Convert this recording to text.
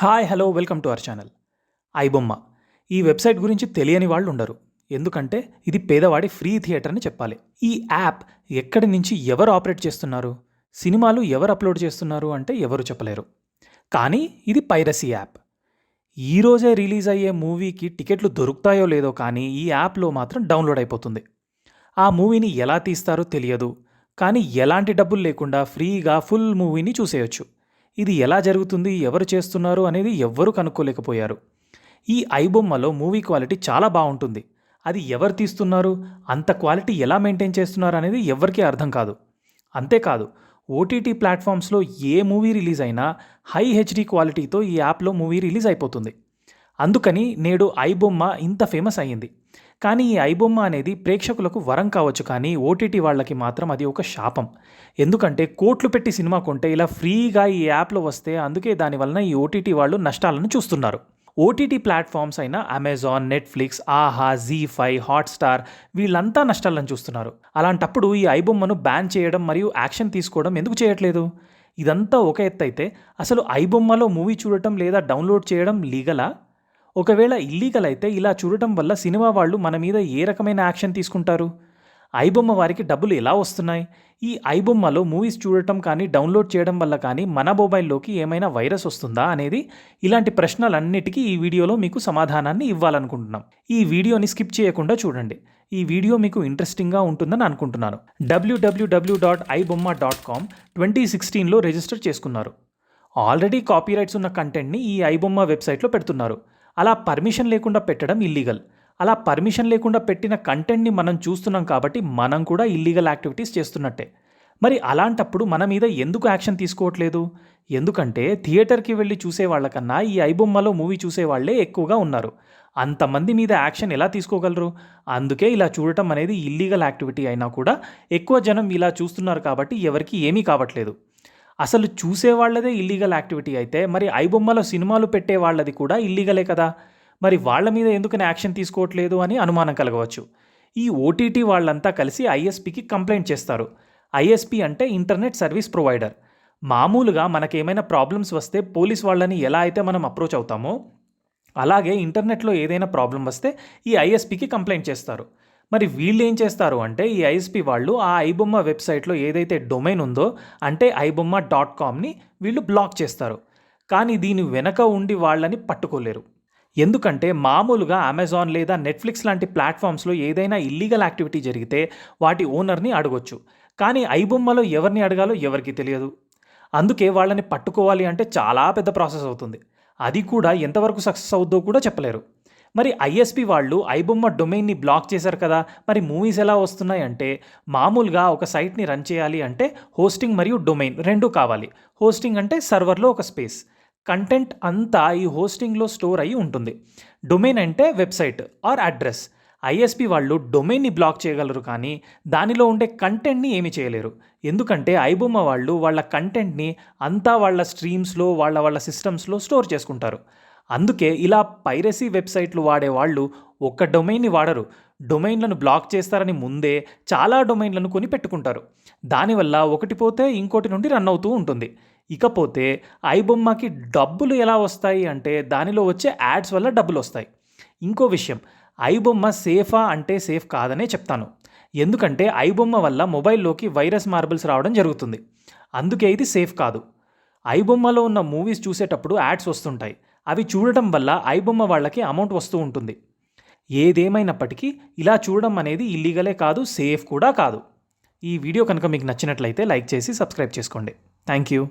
Hi hello welcome to our channel. IBomma ఈ website గురించి తెలియని వాళ్ళు ఉండరు. ఎందుకంటే ఇది పేదవాడి ఫ్రీ థియేటర్ అని చెప్పాలి. ఈ యాప్ ఎక్కడి నుంచి ఎవరు ఆపరేట్ చేస్తున్నారు, సినిమాలు ఎవరు అప్లోడ్ చేస్తున్నారు అంటే ఎవరు చెప్పలేరు. కానీ ఇది పైరసీ యాప్. ఈరోజే రిలీజ్ అయ్యే మూవీకి టికెట్లు దొరుకుతాయో లేదో కానీ ఈ యాప్లో మాత్రం డౌన్లోడ్ అయిపోతుంది. ఆ మూవీని ఎలా తీస్తారో తెలియదు, కానీ ఎలాంటి డబ్బులు లేకుండా ఫ్రీగా ఫుల్ మూవీని చూసేయొచ్చు. ఇది ఎలా జరుగుతుంది, ఎవరు చేస్తున్నారు అనేది ఎవ్వరూ కనుక్కోలేకపోయారు. ఈ ఐబొమ్మలో మూవీ క్వాలిటీ చాలా బాగుంటుంది. అది ఎవరు తీస్తున్నారు, అంత క్వాలిటీ ఎలా మెయింటైన్ చేస్తున్నారు అనేది ఎవ్వరికీ అర్థం కాదు. అంతేకాదు, ఓటీటీ ప్లాట్ఫామ్స్లో ఏ మూవీ రిలీజ్ అయినా హై హెచ్డీ క్వాలిటీతో ఈ యాప్లో మూవీ రిలీజ్ అయిపోతుంది. అందుకని నేడు ఐబొమ్మ ఇంత ఫేమస్ అయ్యింది. కానీ ఈ ఐబొమ్మ అనేది ప్రేక్షకులకు వరం కావచ్చు, కానీ ఓటీటీ వాళ్ళకి మాత్రం అది ఒక శాపం. ఎందుకంటే కోట్లు పెట్టి సినిమా కొంటే ఇలా ఫ్రీగా ఈ యాప్లో వస్తే అందుకే దానివలన ఈ ఓటీటీ వాళ్ళు నష్టాలను చూస్తున్నారు. ఓటీటీ ప్లాట్ఫామ్స్ అయిన అమెజాన్, నెట్ఫ్లిక్స్, ఆహా, జీ5, హాట్స్టార్ వీళ్ళంతా నష్టాలను చూస్తున్నారు. అలాంటప్పుడు ఈ ఐబొమ్మను బ్యాన్ చేయడం మరియు యాక్షన్ తీసుకోవడం ఎందుకు చేయట్లేదు? ఇదంతా ఒక ఎత్తు అయితే అసలు ఐబొమ్మలో మూవీ చూడటం లేదా డౌన్లోడ్ చేయడం లీగలా? ఒకవేళ ఇల్లీగల్ అయితే ఇలా చూడటం వల్ల సినిమా వాళ్ళు మన మీద ఏ రకమైన యాక్షన్ తీసుకుంటారు? ఐబొమ్మ వారికి డబ్బులు ఎలా వస్తున్నాయి? ఈ ఐబొమ్మలో మూవీస్ చూడటం కానీ డౌన్లోడ్ చేయడం వల్ల కానీ మన మొబైల్లోకి ఏమైనా వైరస్ వస్తుందా అనేది, ఇలాంటి ప్రశ్నలన్నిటికీ ఈ వీడియోలో మీకు సమాధానాన్ని ఇవ్వాలనుకుంటున్నాం. ఈ వీడియోని స్కిప్ చేయకుండా చూడండి. ఈ వీడియో మీకు ఇంట్రెస్టింగ్గా ఉంటుందని అనుకుంటున్నాను. www.ibomma.com 2016లో రిజిస్టర్ చేసుకున్నారు. ఆల్రెడీ కాపీరైట్స్ ఉన్న కంటెంట్ని ఈ ఐబొమ్మ వెబ్సైట్లో పెడుతున్నారు. అలా పర్మిషన్ లేకుండా పెట్టడం ఇల్లీగల్. అలా పర్మిషన్ లేకుండా పెట్టిన కంటెంట్ని మనం చూస్తున్నాం కాబట్టి మనం కూడా ఇల్లీగల్ యాక్టివిటీస్ చేస్తున్నట్టే. మరి అలాంటప్పుడు మన మీద ఎందుకు యాక్షన్ తీసుకోవట్లేదు? ఎందుకంటే థియేటర్కి వెళ్ళి చూసే వాళ్ళకన్నా ఈ ఐబొమ్మలో మూవీ చూసే వాళ్ళే ఎక్కువగా ఉన్నారు. అంతమంది మీద యాక్షన్ ఎలా తీసుకోగలరు? అందుకే ఇలా చూడటం అనేది ఇల్లీగల్ యాక్టివిటీ అయినా కూడా ఎక్కువ జనం ఇలా చూస్తున్నారు కాబట్టి ఎవరికి ఏమీ కావట్లేదు. అసలు చూసేవాళ్లదే ఇల్లీగల్ యాక్టివిటీ అయితే మరి ఐబొమ్మలో సినిమాలు పెట్టే వాళ్ళది కూడా ఇల్లీగలే కదా. మరి వాళ్ళ మీద ఎందుకని యాక్షన్ తీసుకోవట్లేదు అని అనుమానం కలగవచ్చు. ఈ ఓటీటీ వాళ్ళంతా కలిసి ఐఎస్పీకి కంప్లైంట్ చేస్తారు. ఐఎస్పీ అంటే ఇంటర్నెట్ సర్వీస్ ప్రొవైడర్. మామూలుగా మనకేమైనా ప్రాబ్లమ్స్ వస్తే పోలీస్ వాళ్ళని ఎలా అయితే మనం అప్రోచ్ అవుతామో అలాగే ఇంటర్నెట్లో ఏదైనా ప్రాబ్లం వస్తే ఈ ఐఎస్పీకి కంప్లైంట్ చేస్తారు. మరి వీళ్ళు ఏం చేస్తారు అంటే ఈ ఐఎస్పీ వాళ్ళు ఆ ఐబొమ్మ వెబ్సైట్లో ఏదైతే డొమైన్ ఉందో అంటే ibomma.comని వీళ్ళు బ్లాక్ చేస్తారు. కానీ దీని వెనక ఉండి వాళ్ళని పట్టుకోలేరు. ఎందుకంటే మామూలుగా అమెజాన్ లేదా నెట్ఫ్లిక్స్ లాంటి ప్లాట్ఫామ్స్లో ఏదైనా ఇల్లీగల్ యాక్టివిటీ జరిగితే వాటి ఓనర్ని అడగొచ్చు. కానీ ఐబొమ్మలో ఎవరిని అడగాలో ఎవరికి తెలియదు. అందుకే వాళ్ళని పట్టుకోవాలి అంటే చాలా పెద్ద ప్రాసెస్ అవుతుంది. అది కూడా ఎంతవరకు సక్సెస్ అవుద్దో కూడా చెప్పలేరు. మరి ఐఎస్పీ వాళ్ళు ఐబొమ్మ డొమైన్ని బ్లాక్ చేశారు కదా, మరి మూవీస్ ఎలా వస్తున్నాయి అంటే మామూలుగా ఒక సైట్ని రన్ చేయాలి అంటే హోస్టింగ్ మరియు డొమైన్ రెండూ కావాలి. హోస్టింగ్ అంటే సర్వర్లో ఒక స్పేస్, కంటెంట్ అంతా ఈ హోస్టింగ్లో స్టోర్ అయ్యి ఉంటుంది. డొమైన్ అంటే వెబ్సైట్ ఆర్ అడ్రస్. ఐఎస్పీ వాళ్ళు డొమైన్ని బ్లాక్ చేయగలరు కానీ దానిలో ఉండే కంటెంట్ని ఏమీ చేయలేరు. ఎందుకంటే ఐబొమ్మ వాళ్ళు వాళ్ళ కంటెంట్ని అంతా వాళ్ళ స్ట్రీమ్స్లో వాళ్ళ సిస్టమ్స్లో స్టోర్ చేసుకుంటారు. అందుకే ఇలా పైరసీ వెబ్సైట్లు వాడేవాళ్ళు ఒక్క డొమైన్ని వాడరు. డొమైన్లను బ్లాక్ చేస్తారని ముందే చాలా డొమైన్లను కొని పెట్టుకుంటారు. దానివల్ల ఒకటి పోతే ఇంకోటి నుండి రన్ అవుతూ ఉంటుంది. ఇకపోతే ఐబొమ్మకి డబ్బులు ఎలా వస్తాయి అంటే దానిలో వచ్చే యాడ్స్ వల్ల డబ్బులు వస్తాయి. ఇంకో విషయం, ఐబొమ్మ సేఫా అంటే సేఫ్ కాదనే చెప్తాను. ఎందుకంటే ఐబొమ్మ వల్ల మొబైల్లోకి వైరస్ మార్బుల్స్ రావడం జరుగుతుంది. అందుకే ఇది సేఫ్ కాదు. ఐబొమ్మలో ఉన్న మూవీస్ చూసేటప్పుడు యాడ్స్ వస్తుంటాయి. అవి చూడటం వల్ల ఐబొమ్మ వాళ్ళకి అమౌంట్ వస్తూ ఉంటుంది. ఏదేమైనప్పటికీ ఇలా చూడడం అనేది ఇల్లీగలే కాదు, సేఫ్ కూడా కాదు. ఈ వీడియో కనుక మీకు నచ్చినట్లయితే లైక్ చేసి సబ్స్క్రైబ్ చేసుకోండి. Thank you.